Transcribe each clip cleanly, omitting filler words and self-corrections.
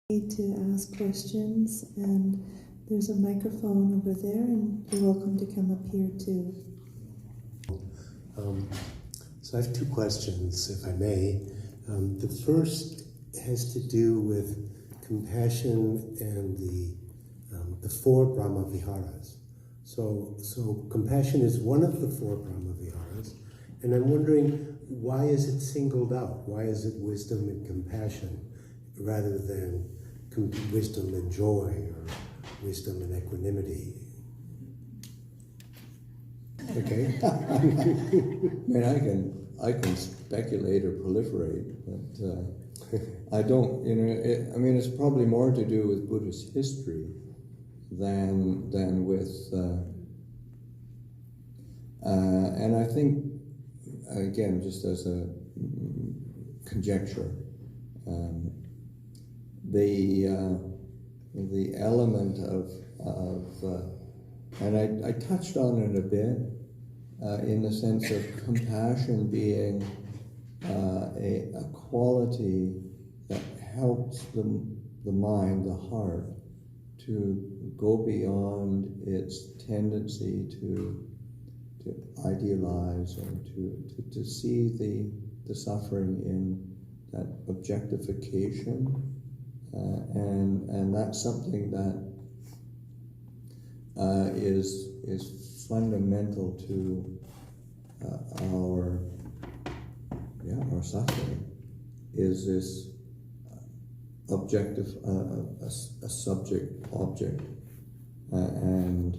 To ask questions, and there's a microphone over there, and you're welcome to come up here too. So I have two questions, if I may. The first has to do with compassion and the four Brahma Viharas. So compassion is one of the four Brahma Viharas, and I'm wondering, why is it singled out? Why is it wisdom and compassion rather than wisdom and joy or wisdom and equanimity? Okay. I can speculate or proliferate, but I don't. It's probably more to do with Buddhist history than with. And I think, again, just as a conjecture, the element of and I touched on it a bit in the sense of compassion being a quality that helps the mind, the heart, to go beyond its tendency to idealize and to see the suffering in that objectification. And that's something that is fundamental to our suffering. Is this objective, a subject object, and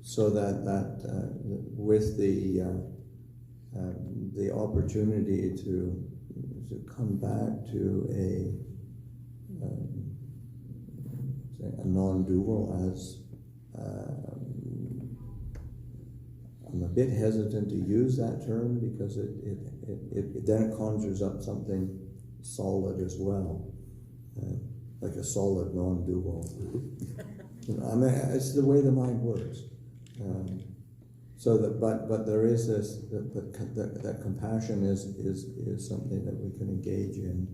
so that with the opportunity to come back to a non-dual, as I'm a bit hesitant to use that term because it then conjures up something solid as well, like a solid non-dual. It's the way the mind works. So that, but there is this that compassion is something that we can engage in,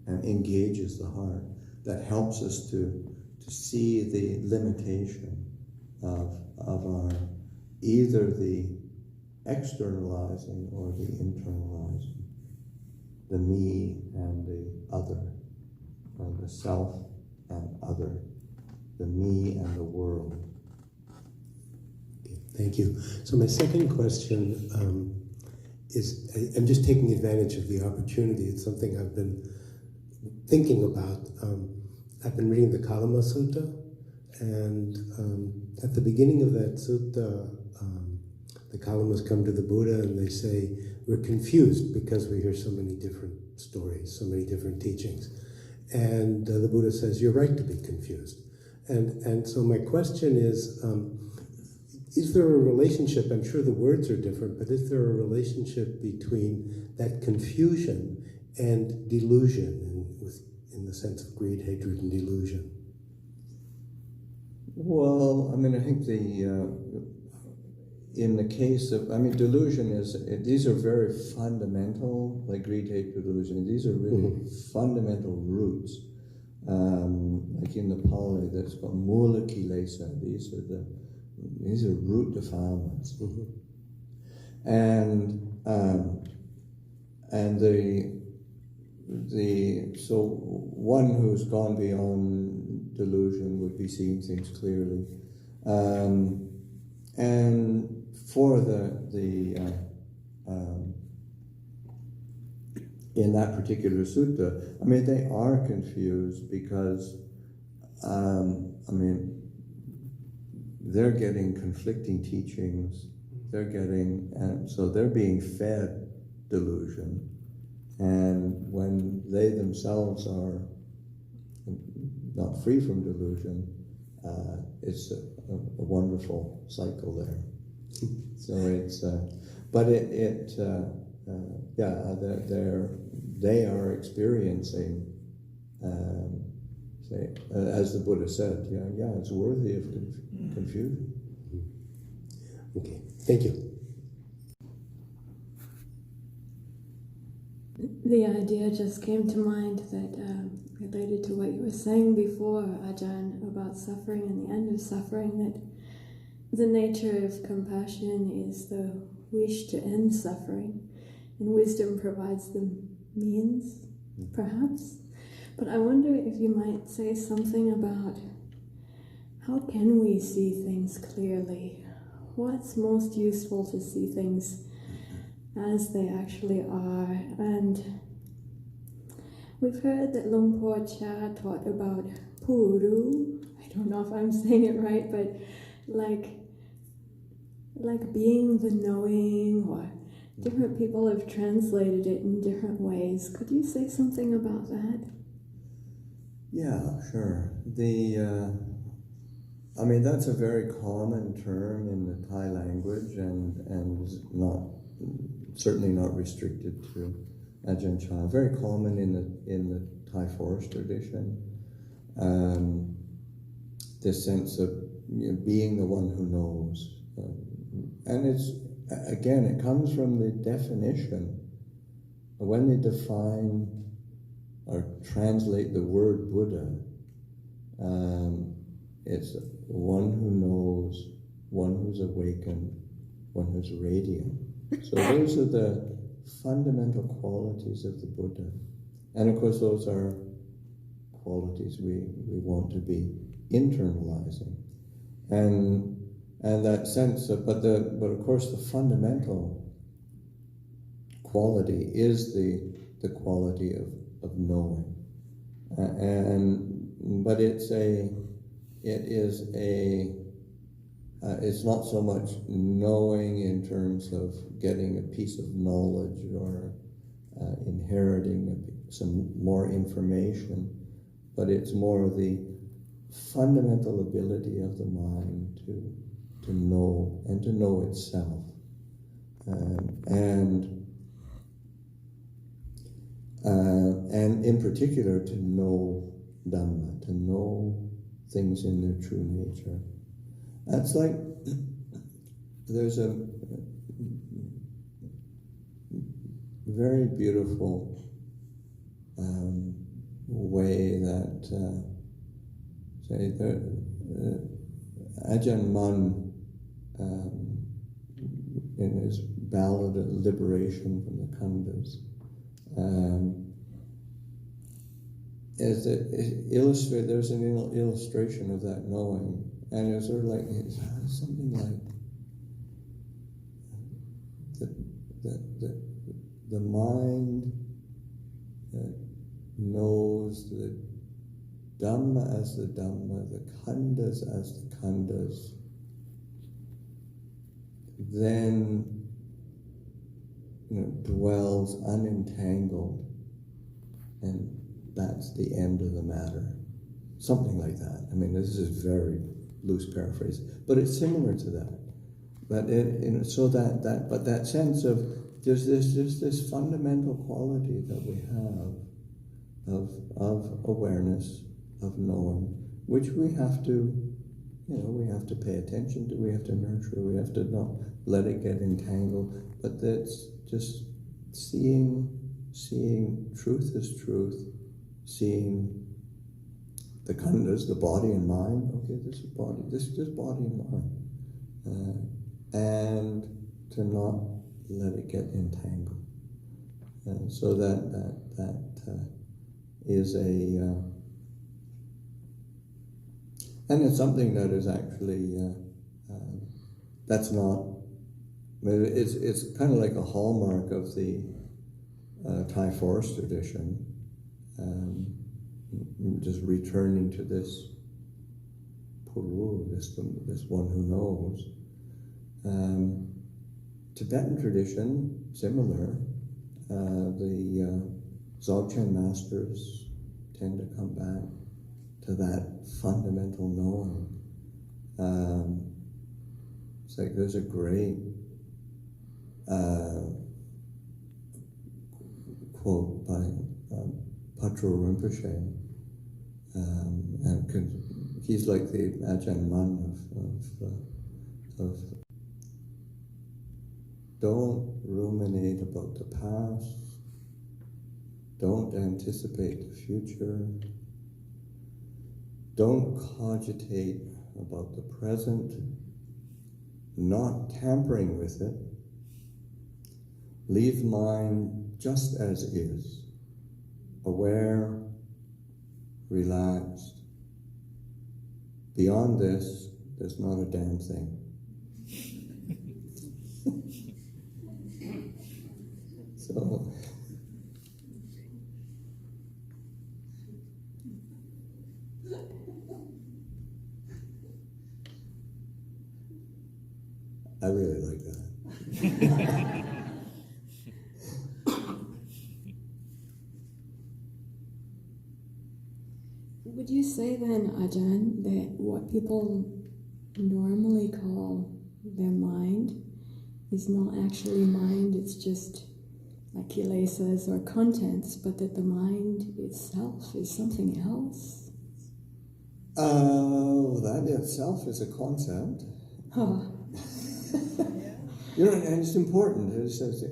and engages the heart, that helps us to see the limitation of our either the externalizing or the internalizing, the me and the other, or the self and other, the me and the world. Thank you. So my second question is, I'm just taking advantage of the opportunity. It's something I've been thinking about. I've been reading the Kalama Sutta, and at the beginning of that sutta, the Kalamas come to the Buddha and they say, we're confused because we hear so many different stories, so many different teachings. And the Buddha says, you're right to be confused. And so my question is there a relationship, I'm sure the words are different, but is there a relationship between that confusion and delusion, in the sense of greed, hatred, and delusion? Well, I think in the case of, delusion these are very fundamental, like greed, hatred, delusion. These are really fundamental roots. Like in the Pali, that's called mula kilesa. These are root defilements. So one who's gone beyond delusion would be seeing things clearly, and for in that particular sutta, they are confused because they're getting conflicting teachings. So they're being fed delusion. And when they themselves are not free from delusion, it's a wonderful cycle there. So it's, they are experiencing, as the Buddha said, it's worthy of confusion. Okay, thank you. The idea just came to mind that related to what you were saying before, Ajahn, about suffering and the end of suffering, that the nature of compassion is the wish to end suffering, and wisdom provides the means, perhaps. But I wonder if you might say something about how can we see things clearly? What's most useful to see things as they actually are? And we've heard that Luang Por Cha taught about Puru. I don't know if I'm saying it right, but like being the knowing, or different people have translated it in different ways. Could you say something about that? Yeah, sure. I mean, that's a very common term in the Thai language, and certainly not restricted to Ajahn Chah. Very common in the Thai forest tradition. This sense of being the one who knows. And it comes from the definition. When they define or translate the word Buddha, it's one who knows, one who's awakened, one who's radiant. So those are the fundamental qualities of the Buddha. And of course those are qualities we want to be internalizing. And that sense of, but of course the fundamental quality is the quality of knowing. But it's not so much knowing in terms of getting a piece of knowledge or inheriting some more information, but it's more of the fundamental ability of the mind to know and to know itself, and in particular to know Dhamma, to know things in their true nature. That's like there's a very beautiful way that Ajahn Mun, in his ballad of liberation from the khandhas, there's an illustration of that knowing, and it's sort of like something like the mind knows the Dhamma as the Dhamma, the khandhas as the khandhas, then dwells unentangled, and that's the end of the matter. Something like that. I mean, this is very loose paraphrase, but it's similar to that. But but that sense of there's this fundamental quality that we have of awareness, of knowing, which we have to pay attention to, we have to nurture, we have to not let it get entangled, but that's just seeing truth as truth, seeing the khandhas, the body and mind. Okay, this is body, this is just body and mind, and to not let it get entangled. And so that is and it's something that is actually that's not. I mean, it's kind of like a hallmark of the Thai forest tradition. Just returning to this Puru, this one who knows. Tibetan tradition, similar. The Dzogchen masters tend to come back to that fundamental knowing. It's like there's a great quote by Patra Rinpoche, and he's like the Ajahn Mun of don't ruminate about the past, don't anticipate the future. Don't cogitate about the present, not tampering with it. Leave mind just as is, aware, relaxed. Beyond this, there's not a damn thing. So, I really like that. Would you say then, Ajahn, that what people normally call their mind is not actually mind, it's just like kilesas or contents, but that the mind itself is something else? That itself is a concept. Huh. You know, and it's important. It says,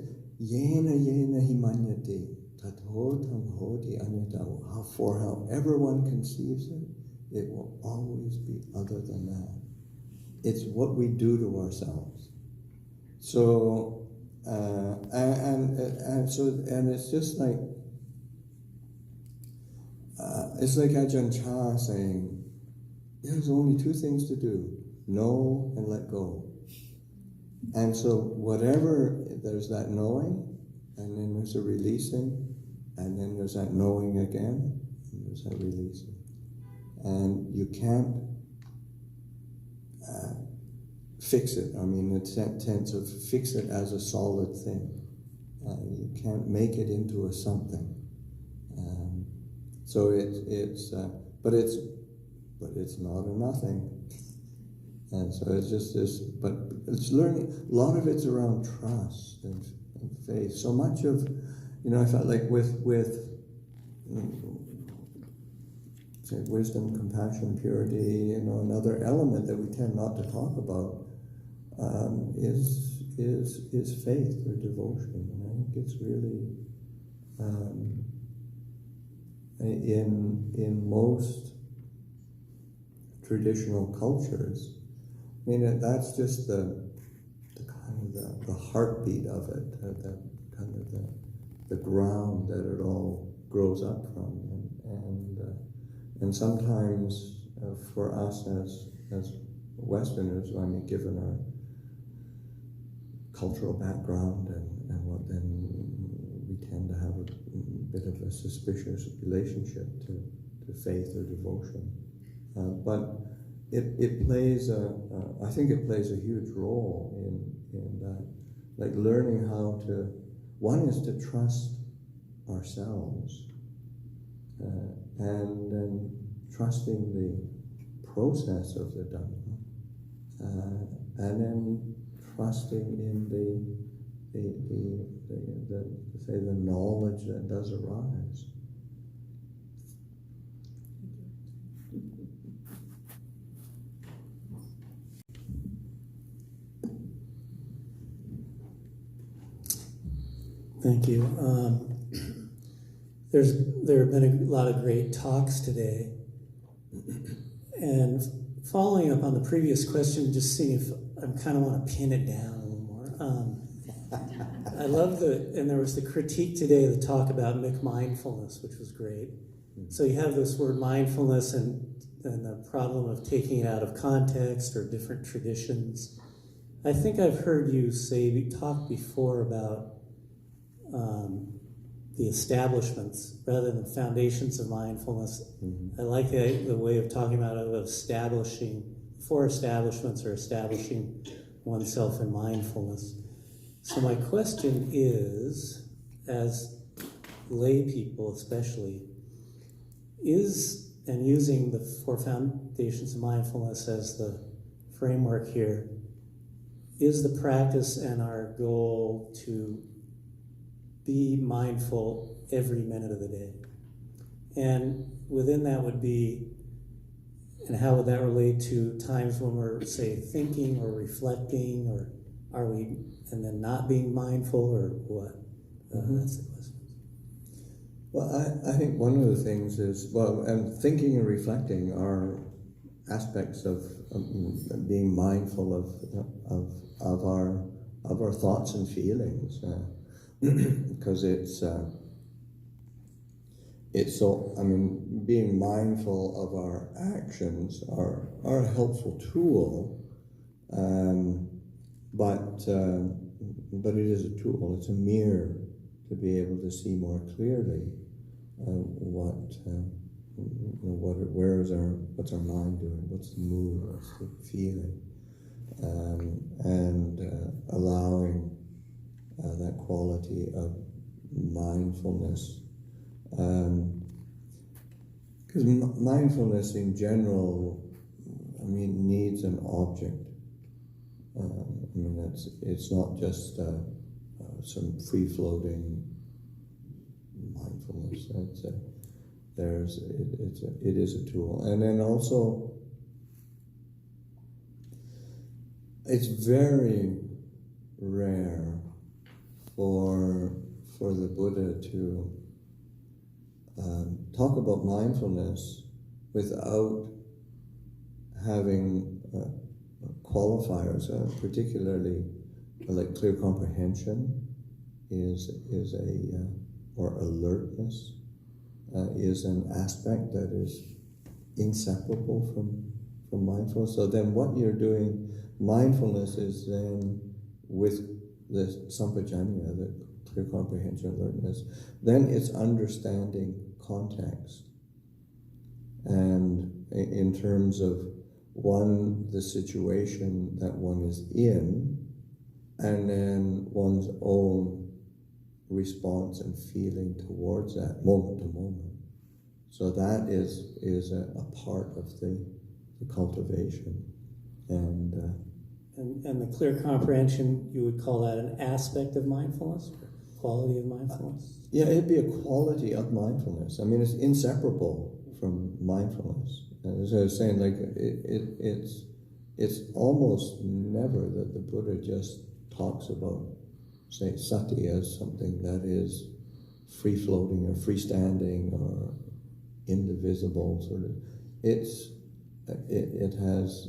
yena himanyate, tato tam hoti anyata. For however one conceives it, it will always be other than that. It's what we do to ourselves. So, and it's just like, it's like Ajahn Chah saying, there's only two things to do: know and let go. And so whatever, there's that knowing, and then there's a releasing, and then there's that knowing again, and there's that releasing. And you can't fix it. I mean, the sense of fix it as a solid thing. You can't make it into a something. So but it's not a nothing. And so it's just this, but it's learning, a lot of it's around trust and faith. So much of, I felt like with say wisdom, compassion, purity, another element that we tend not to talk about is faith or devotion. And I think it's really, in most traditional cultures, I mean, that's just the kind of the heartbeat of it, the kind of the ground that it all grows up from, and sometimes for us as Westerners, I mean, given our cultural background and what, then we tend to have a bit of a suspicious relationship to faith or devotion, but. It plays I think it plays a huge role in that, like learning how to, one is to trust ourselves, and then trusting the process of the Dharma, and then trusting in the knowledge that does arise. Thank you. There have been a lot of great talks today, and following up on the previous question, just seeing if I kind of want to pin it down a little more. I love and there was the critique today, the talk about mindfulness, which was great. So you have this word mindfulness and the problem of taking it out of context or different traditions. I think I've heard you talk before about the establishments rather than foundations of mindfulness. Mm-hmm. I like the way of talking about it, of establishing, 4 establishments or establishing oneself in mindfulness. So my question is, as lay people especially, and using the 4 foundations of mindfulness as the framework here, is the practice and our goal to be mindful every minute of the day? And within that would be, and how would that relate to times when we're, say, thinking or reflecting, or are we, and then not being mindful, or what? That's the question. Well, I think one of the things is, and thinking and reflecting are aspects of being mindful of our thoughts and feelings, because it's so. I mean, being mindful of our actions are a helpful tool, but it is a tool. It's a mirror to be able to see more clearly what's our mind doing, what's the mood, what's the feeling, and allowing that quality of mindfulness. Because mindfulness in general, I mean, needs an object. I mean, it's not just some free-floating mindfulness. It is a tool, and then also it's very rare for the Buddha to talk about mindfulness without having qualifiers, particularly like clear comprehension or alertness is an aspect that is inseparable from mindfulness. So then what you're doing, mindfulness is then with the sampajanya, the clear comprehension, alertness, then it's understanding context. And in terms of the situation that one is in, and then one's own response and feeling towards that moment to moment. So that is a part of the cultivation, and the clear comprehension, you would call that an aspect of mindfulness, quality of mindfulness? Yeah, it'd be a quality of mindfulness. I mean, it's inseparable from mindfulness. As I was saying, like it's almost never that the Buddha just talks about, say, sati as something that is free-floating or freestanding or indivisible. Sort of, it has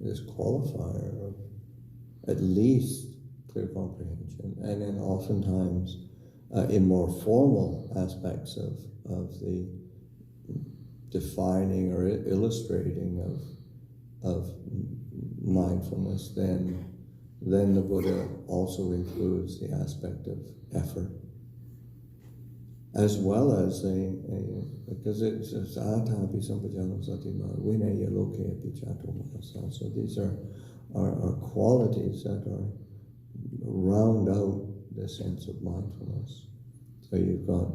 this qualifier of at least clear comprehension, and then oftentimes in more formal aspects of the defining or illustrating of mindfulness, then the Buddha also includes the aspect of effort, as well as because it says atapi sampajano satima vinaya loke api chato manasa. So these are qualities that round out the sense of mindfulness. So you've got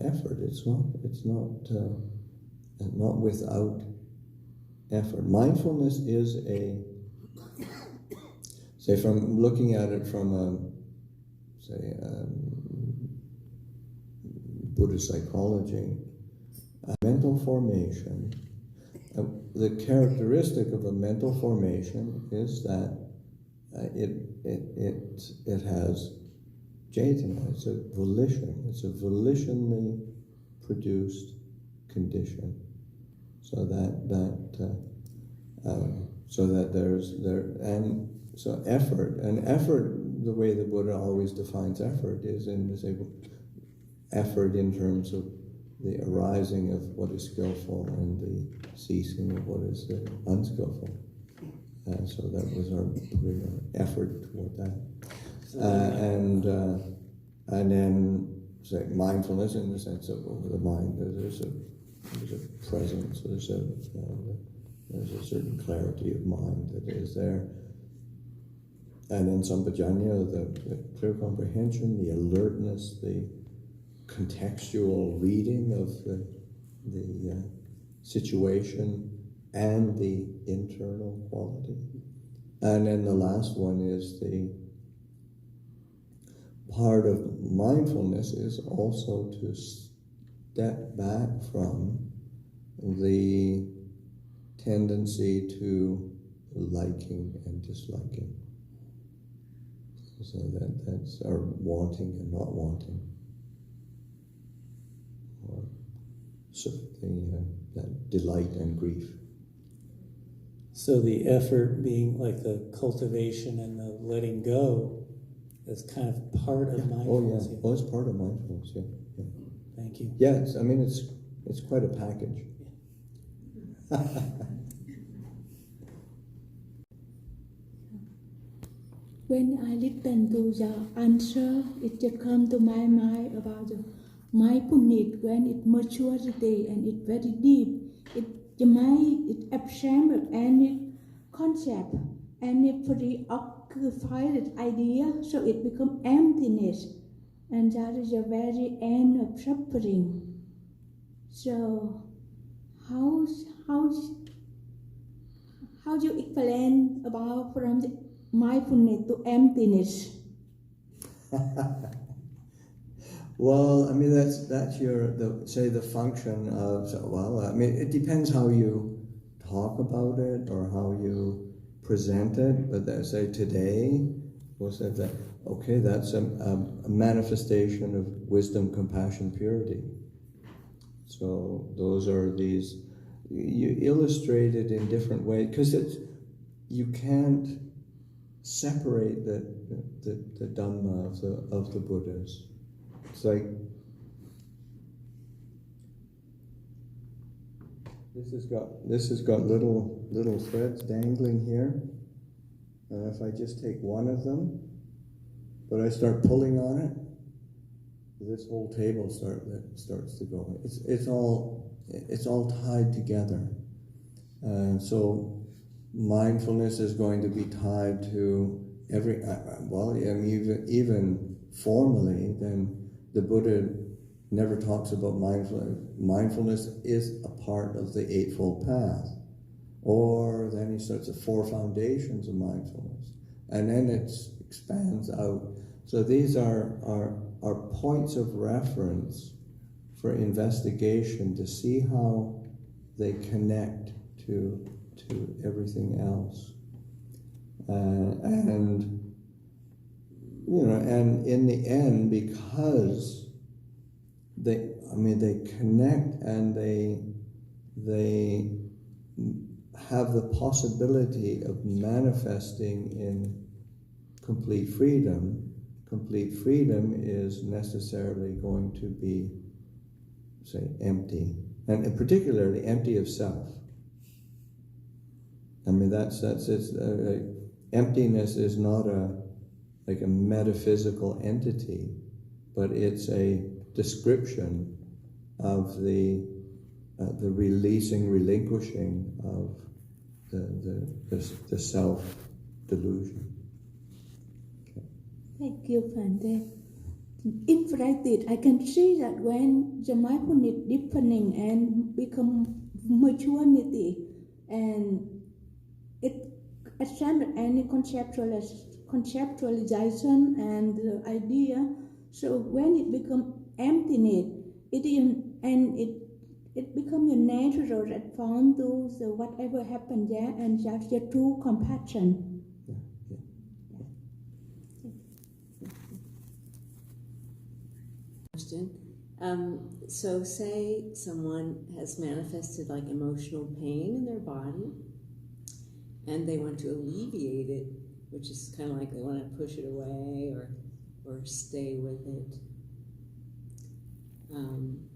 effort. It's not without effort. Mindfulness is say, from looking at it from Buddhist psychology, a mental formation. The characteristic of a mental formation is that it has Chaitanya. It's a volition. It's a volitionally produced condition. So so effort, the way the Buddha always defines effort is effort in terms of the arising of what is skillful and the ceasing of what is unskillful. So that was our effort toward that. And then say mindfulness in the sense of over the mind. There's a presence. There's a certain clarity of mind that is there. And then sampajanya, the clear comprehension, the alertness, the contextual reading of the situation and the internal quality. And then the last one is the part of mindfulness is also to step back from the tendency to liking and disliking. So that's our wanting and not wanting. or that delight and grief. So the effort being like the cultivation and the letting go is kind of part of mindfulness. Oh, it's part of mindfulness. Yeah. Thank you. Yeah, it's quite a package. When I listen to the answer, it just comes to my mind about the mindfulness when it maturity and it's very deep. The mind is absent of any concept, any preoccupied idea, so it becomes emptiness, and that is the very end of suffering. So, how do you explain about from the mindfulness to emptiness? Well, I mean that's the function of, well, I mean it depends how you talk about it or how you present it. But say today, we'll say that okay, that's a manifestation of wisdom, compassion, purity. So those are these. You illustrate it in different ways because you can't separate the Dhamma of the Buddhas. It's like this has got little threads dangling here, and if I just take one of them, but I start pulling on it, this whole table starts to go. It's all tied together, and so mindfulness is going to be tied to every. Even formally, then the Buddha never talks about mindfulness. Mindfulness is a part of the Eightfold Path, or then he starts the four foundations of mindfulness, and then it expands out. So these are points of reference for investigation to see how they connect to everything else, and in the end, because they connect and they have the possibility of manifesting in complete freedom. Complete freedom is necessarily going to be, say, empty, and particularly empty of self. I mean, that's emptiness is not like a metaphysical entity, but it's a description of the relinquishing of the self delusion. Thank you, Phante. In practice, I can see that when the mindfulness deepening and become maturity, and it ascends any conceptualization and the idea. So when it becomes emptiness, it becomes a natural response to the whatever happened there, and that's the true compassion. So say someone has manifested like emotional pain in their body and they want to alleviate it, which is kind of like they want to push it away or stay with it.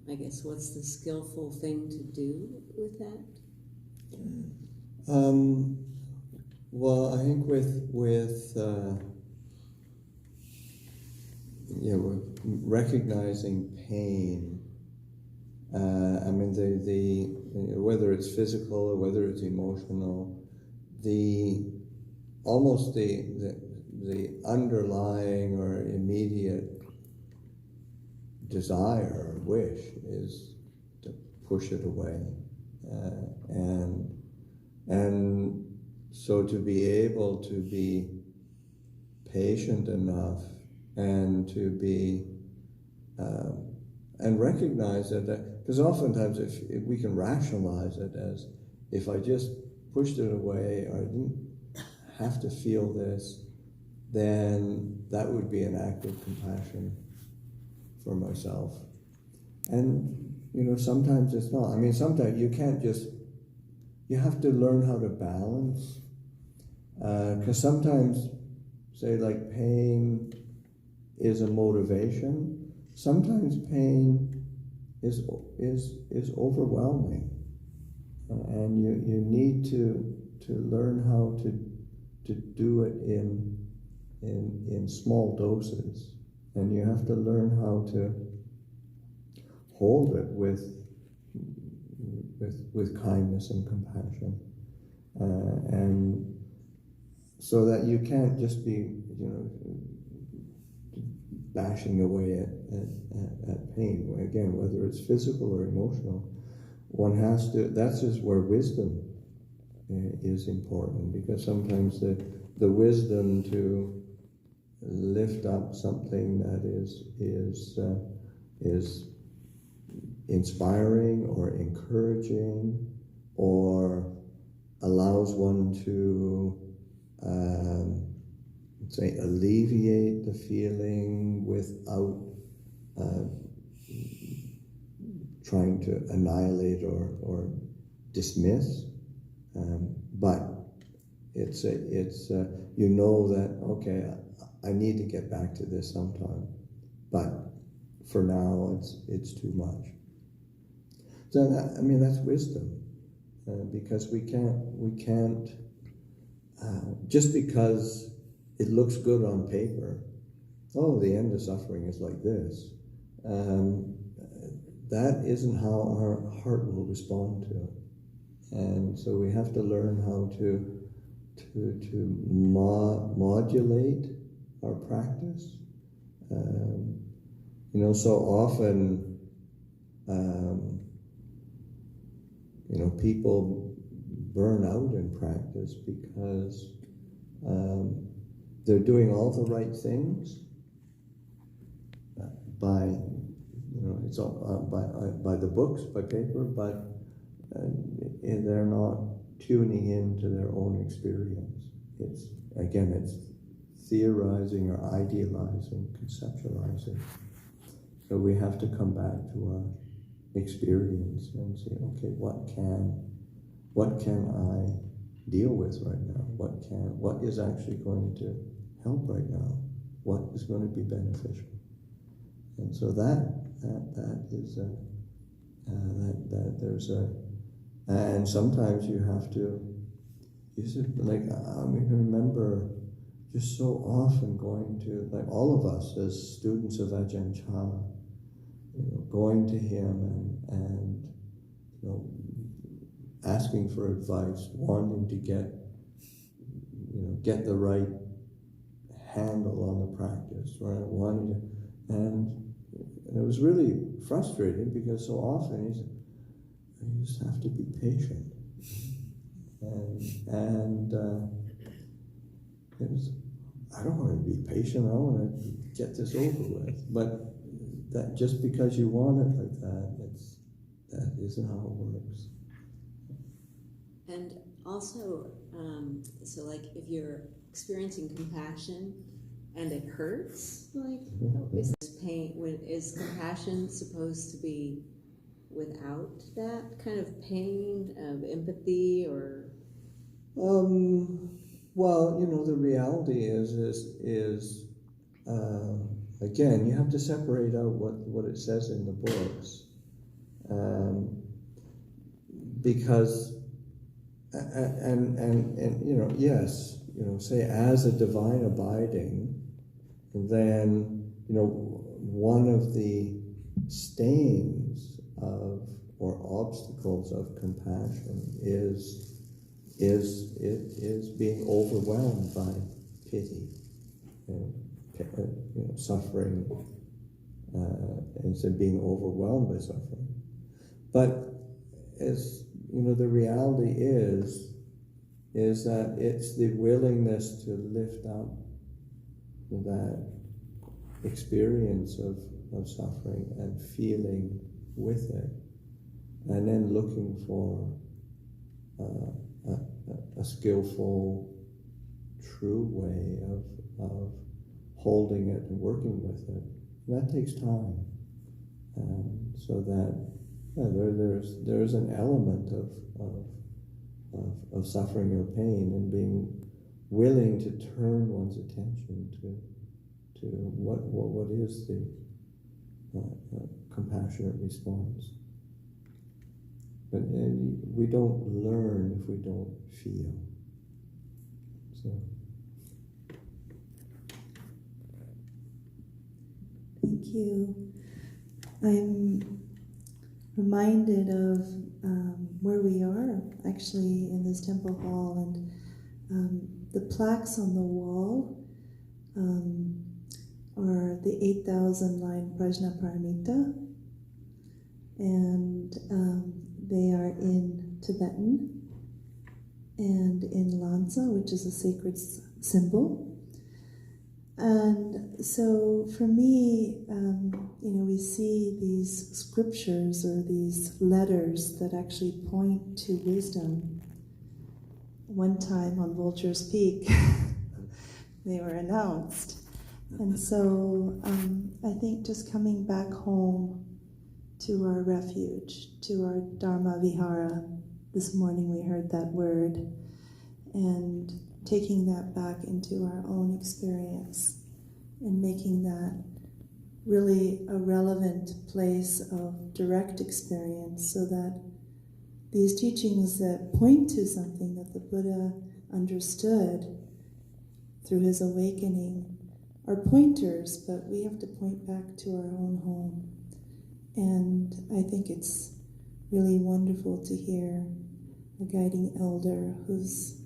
I guess what's the skillful thing to do with that? Well, I think with recognizing pain. I mean, the whether it's physical or whether it's emotional, the underlying or immediate desire or wish is to push it away, and so to be able to be patient enough and to be and recognize that because oftentimes if we can rationalize it as if I just pushed it away or I didn't have to feel this, then that would be an act of compassion for myself. And sometimes it's not. I mean, sometimes you can't just, you have to learn how to balance. Because sometimes, say like pain is a motivation. Sometimes pain is overwhelming. And you need to learn how to do it in small doses. And you have to learn how to hold it with kindness and compassion, and so that you can't just be, bashing away at pain. Again, whether it's physical or emotional, one has to. That's just where wisdom is important, because sometimes the wisdom to lift up something that is inspiring or encouraging, or allows one to say alleviate the feeling without trying to annihilate or dismiss, but it's that okay, I need to get back to this sometime, but for now it's too much. So that's wisdom, because we can't just because it looks good on paper. Oh, the end of suffering is like this. That isn't how our heart will respond to it, and so we have to learn how to modulate our practice. So often, people burn out in practice because they're doing all the right things by it's all by the books, by paper, but they're not tuning into their own experience. It's theorizing or idealizing, conceptualizing. So we have to come back to our experience and say, okay, what can I deal with right now? What is actually going to help right now? What is going to be beneficial? And so that is that there's and sometimes you have to. I remember just so often going to, like all of us as students of Ajahn Chah, going to him and asking for advice, wanting to get the right handle on the practice, right? And it was really frustrating because so often he said, you just have to be patient. And it was, I don't want to be patient, I want to get this over with. But that just because you want it like that isn't how it works. And also, so like if you're experiencing compassion and it hurts, like is this pain? Is compassion supposed to be without that kind of pain of empathy or? Well, the reality is again, you have to separate out what it says in the books, because and yes, say as a divine abiding, then one of the stains of or obstacles of compassion is being overwhelmed by pity, suffering, and so being overwhelmed by suffering. But as the reality is that it's the willingness to lift up that experience of suffering and feeling with it, and then looking for a skillful, true way of holding it and working with it. That takes time, so that Yeah, there's an element of suffering or pain and being willing to turn one's attention to what is the compassionate response. But we don't learn if we don't feel. So. Thank you. I'm reminded of where we are actually in this temple hall, and the plaques on the wall are the 8,000 line Prajnaparamita, and they are in Tibetan and in Lhasa, which is a sacred symbol. And so for me, we see these scriptures or these letters that actually point to wisdom. One time on Vulture's Peak, they were announced. And so I think just coming back home to our refuge, to our Dharma Vihara, this morning we heard that word, and taking that back into our own experience and making that really a relevant place of direct experience, so that these teachings that point to something that the Buddha understood through his awakening are pointers, but we have to point back to our own home. And I think it's really wonderful to hear a guiding elder who's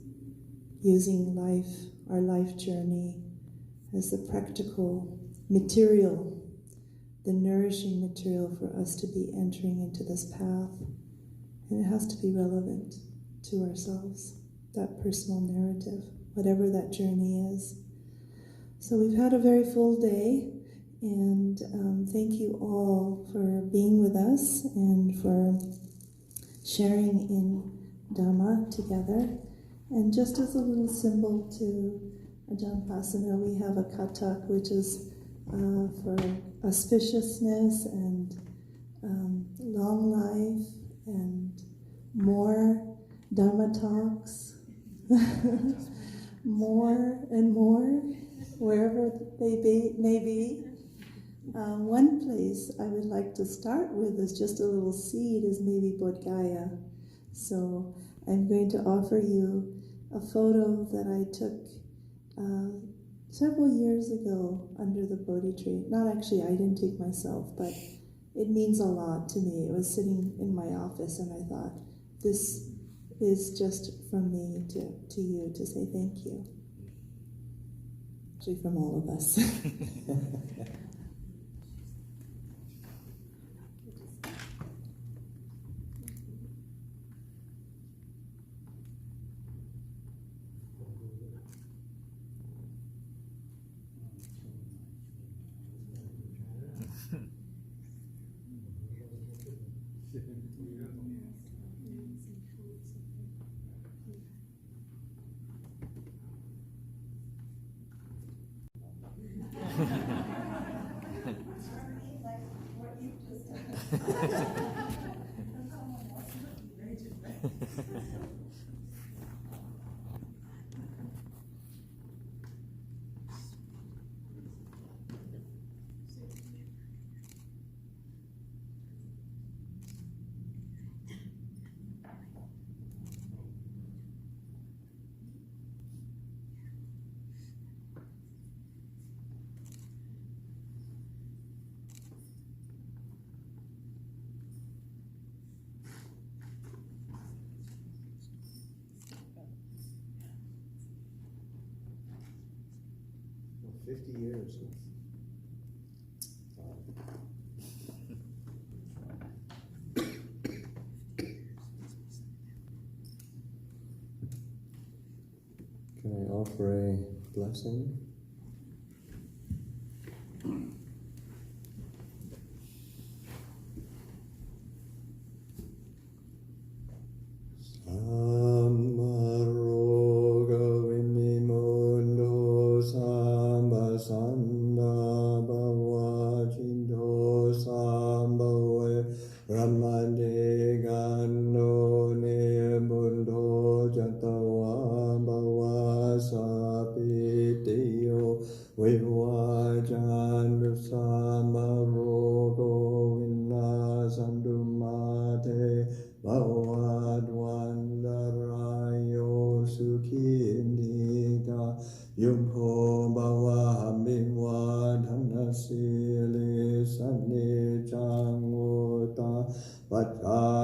using our life journey as the practical material, the nourishing material for us to be entering into this path. And it has to be relevant to ourselves, that personal narrative, whatever that journey is. So we've had a very full day, and thank you all for being with us and for sharing in Dhamma together. And just as a little symbol to Ajahn Pasana, we have a katak, which is for auspiciousness and long life and more Dharma talks, more and more, wherever they may be. One place I would like to start with is just a little seed, is maybe Bodh Gaya. So I'm going to offer you a photo that I took several years ago under the Bodhi tree. Not actually, I didn't take myself, but it means a lot to me. It was sitting in my office, and I thought, this is just from me to you to say thank you. Actually, from all of us. Well, 50 years. Can I offer a blessing? Ramande Yum ho bawa miwa dhanna sili sanni chang uta pacha